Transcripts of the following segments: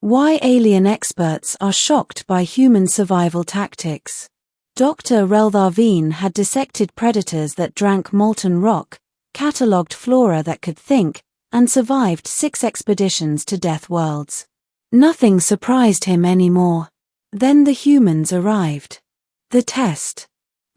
Why alien experts are shocked by human survival tactics. Dr. Reltharveen had dissected predators that drank molten rock, catalogued flora that could think, and survived 6 expeditions to death worlds. Nothing surprised him anymore. Then the humans arrived. The test.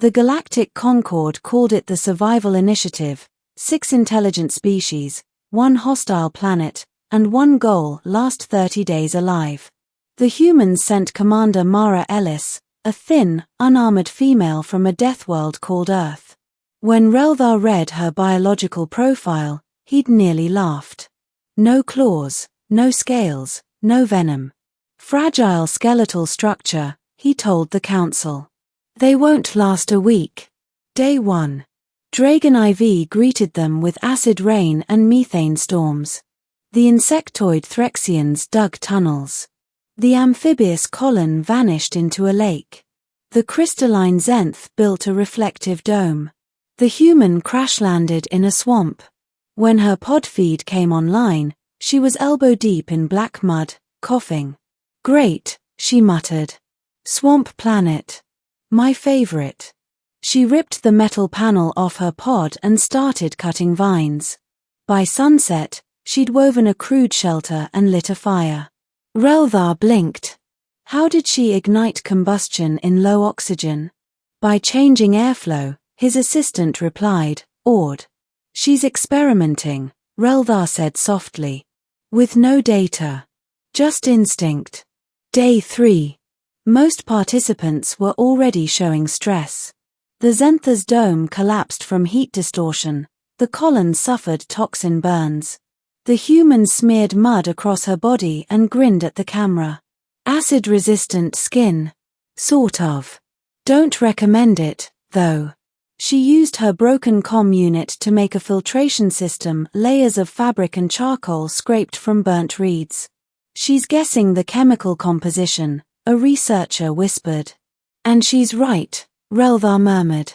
The Galactic Concord called it the Survival Initiative, 6 intelligent species, 1 hostile planet, and 1 goal: last 30 days alive. The humans sent Commander Mara Ellis, a thin, unarmored female from a death world called Earth. When Relthar read her biological profile, he'd nearly laughed. No claws, no scales, no venom. Fragile skeletal structure, he told the council. They won't last a week. Day 1. Dragon IV greeted them with acid rain and methane storms. The insectoid Threxians dug tunnels. The amphibious colon vanished into a lake. The crystalline Zenth built a reflective dome. The human crash-landed in a swamp. When her pod feed came online, she was elbow-deep in black mud, coughing. "Great," she muttered. "Swamp planet. My favorite." She ripped the metal panel off her pod and started cutting vines. By sunset, she'd woven a crude shelter and lit a fire. Relthar blinked. How did she ignite combustion in low oxygen? By changing airflow, his assistant replied, awed. "She's experimenting," Relthar said softly. "With no data. Just instinct." Day 3. Most participants were already showing stress. The Zentha's dome collapsed from heat distortion. The colon suffered toxin burns. The human smeared mud across her body and grinned at the camera. "Acid-resistant skin. Sort of. Don't recommend it, though." She used her broken comm unit to make a filtration system, layers of fabric and charcoal scraped from burnt reeds. "She's guessing the chemical composition," a researcher whispered. "And she's right," Relthar murmured.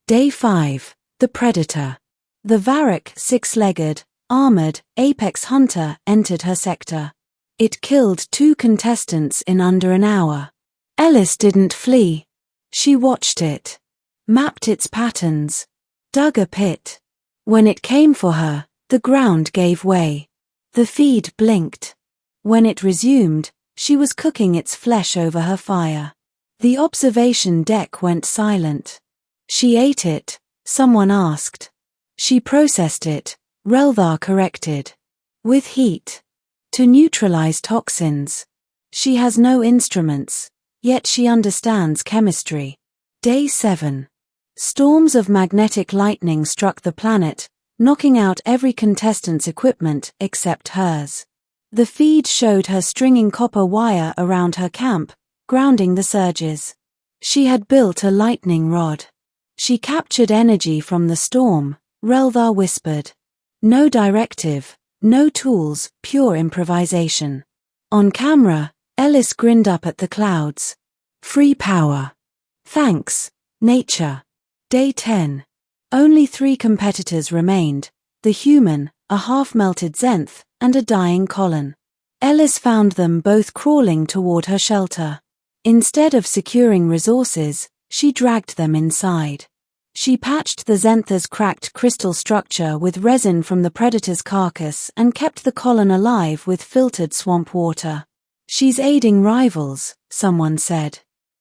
Day 5. The Predator. The Varrock, 6-legged, armored, apex hunter entered her sector. It killed 2 contestants in under an hour. Ellis didn't flee. She watched it. Mapped its patterns. Dug a pit. When it came for her, the ground gave way. The feed blinked. When it resumed, she was cooking its flesh over her fire. The observation deck went silent. "She ate it?" someone asked. "She processed it," Relthar corrected. "With heat. To neutralize toxins. She has no instruments, yet she understands chemistry." Day 7. Storms of magnetic lightning struck the planet, knocking out every contestant's equipment except hers. The feed showed her stringing copper wire around her camp, grounding the surges. She had built a lightning rod. She captured energy from the storm, Relthar whispered. No directive, no tools, pure improvisation. On camera, Ellis grinned up at the clouds. "Free power. Thanks, nature." Day 10. Only 3 competitors remained: the human, a half-melted Zenth, and a dying colon. Ellis found them both crawling toward her shelter. Instead of securing resources, she dragged them inside. She patched the Zentha's cracked crystal structure with resin from the predator's carcass and kept the colon alive with filtered swamp water. "She's aiding rivals," someone said.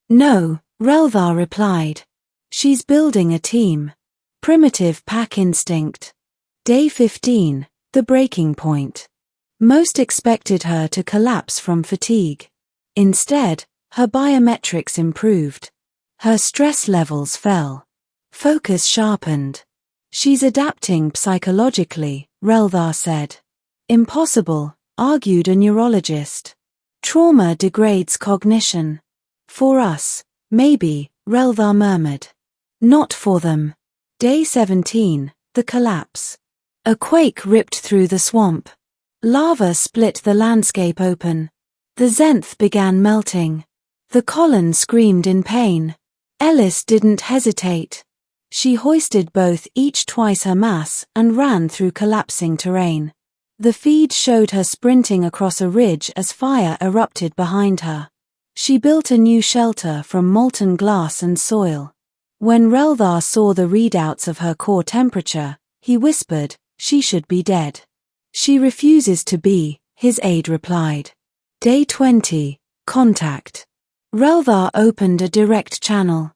"No," Relthar replied. "She's building a team. Primitive pack instinct." Day 15. The breaking point. Most expected her to collapse from fatigue. Instead, her biometrics improved. Her stress levels fell. Focus sharpened. "She's adapting psychologically," Relthar said. "Impossible," argued a neurologist. "Trauma degrades cognition." "For us, maybe," Relthar murmured. "Not for them." Day 17. The collapse. A quake ripped through the swamp. Lava split the landscape open. The Zenth began melting. The colon screamed in pain. Ellis didn't hesitate. She hoisted both, each twice her mass, and ran through collapsing terrain. The feed showed her sprinting across a ridge as fire erupted behind her. She built a new shelter from molten glass and soil. When Reldar saw the readouts of her core temperature, he whispered, "She should be dead." "She refuses to be," his aide replied. Day 20. Contact. Reldar opened a direct channel.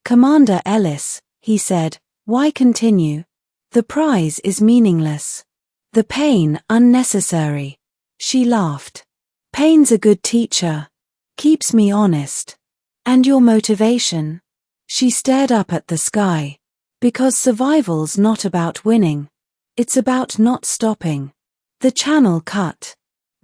"Commander Ellis," he said, "why continue? The prize is meaningless. The pain unnecessary." She laughed. "Pain's a good teacher. Keeps me honest." "And your motivation?" She stared up at the sky. "Because survival's not about winning. It's about not stopping." The channel cut.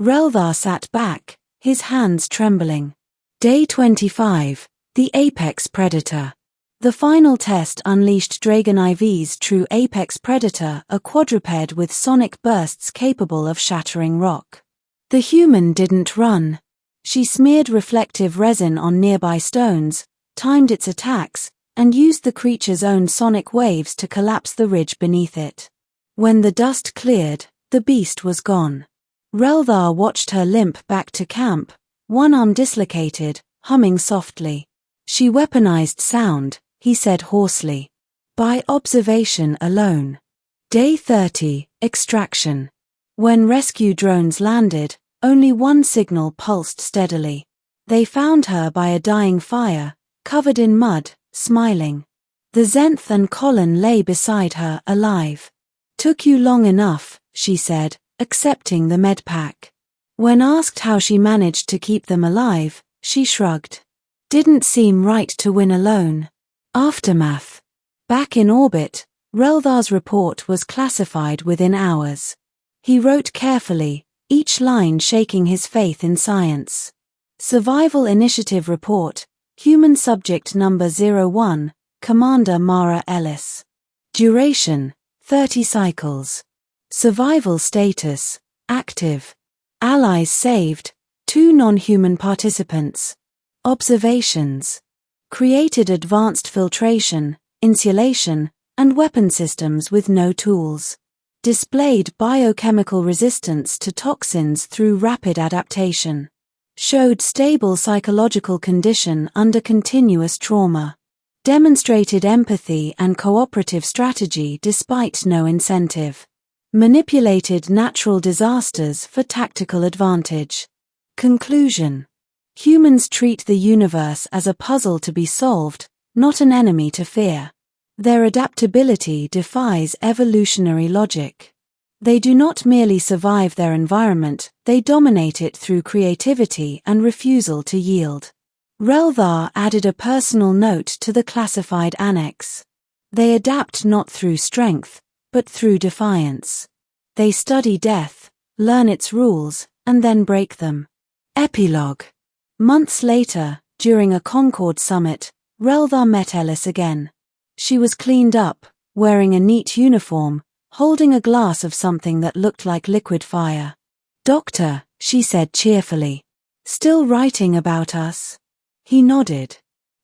Reldar sat back, his hands trembling. Day 25. The Apex Predator. The final test unleashed Dragon IV's true apex predator, a quadruped with sonic bursts capable of shattering rock. The human didn't run. She smeared reflective resin on nearby stones, timed its attacks, and used the creature's own sonic waves to collapse the ridge beneath it. When the dust cleared, the beast was gone. Reldar watched her limp back to camp, one arm dislocated, humming softly. "She weaponized sound," he said hoarsely. "By observation alone." Day 30. Extraction. When rescue drones landed, only one signal pulsed steadily. They found her by a dying fire, covered in mud, smiling. The Zenth and Colin lay beside her, alive. "Took you long enough," she said, accepting the medpack. When asked how she managed to keep them alive, she shrugged. "Didn't seem right to win alone." Aftermath. Back in orbit, Reldar's report was classified within hours. He wrote carefully, each line shaking his faith in science. Survival Initiative Report, Human Subject Number 01, Commander Mara Ellis. Duration, 30 cycles. Survival status, active. Allies saved, 2 non-human participants. Observations. Created advanced filtration, insulation, and weapon systems with no tools. Displayed biochemical resistance to toxins through rapid adaptation. Showed stable psychological condition under continuous trauma. Demonstrated empathy and cooperative strategy despite no incentive. Manipulated natural disasters for tactical advantage. Conclusion. Humans treat the universe as a puzzle to be solved, not an enemy to fear. Their adaptability defies evolutionary logic. They do not merely survive their environment, they dominate it through creativity and refusal to yield. Reldar added a personal note to the classified annex. They adapt not through strength, but through defiance. They study death, learn its rules, and then break them. Epilogue. Months later, during a Concord summit, Reldar met Ellis again. She was cleaned up, wearing a neat uniform, holding a glass of something that looked like liquid fire. "Doctor," she said cheerfully. "Still writing about us?" He nodded.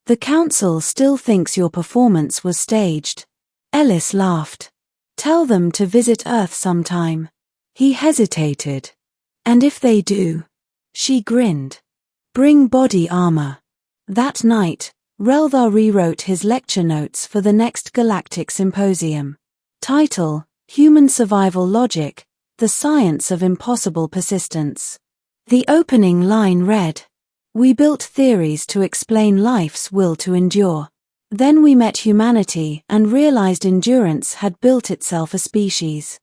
"The council still thinks your performance was staged." Ellis laughed. "Tell them to visit Earth sometime." He hesitated. "And if they do?" She grinned. "Bring body armor." That night, Reldar rewrote his lecture notes for the next Galactic Symposium. Title: Human Survival Logic, The Science of Impossible Persistence. The opening line read, "We built theories to explain life's will to endure. Then we met humanity and realized endurance had built itself a species.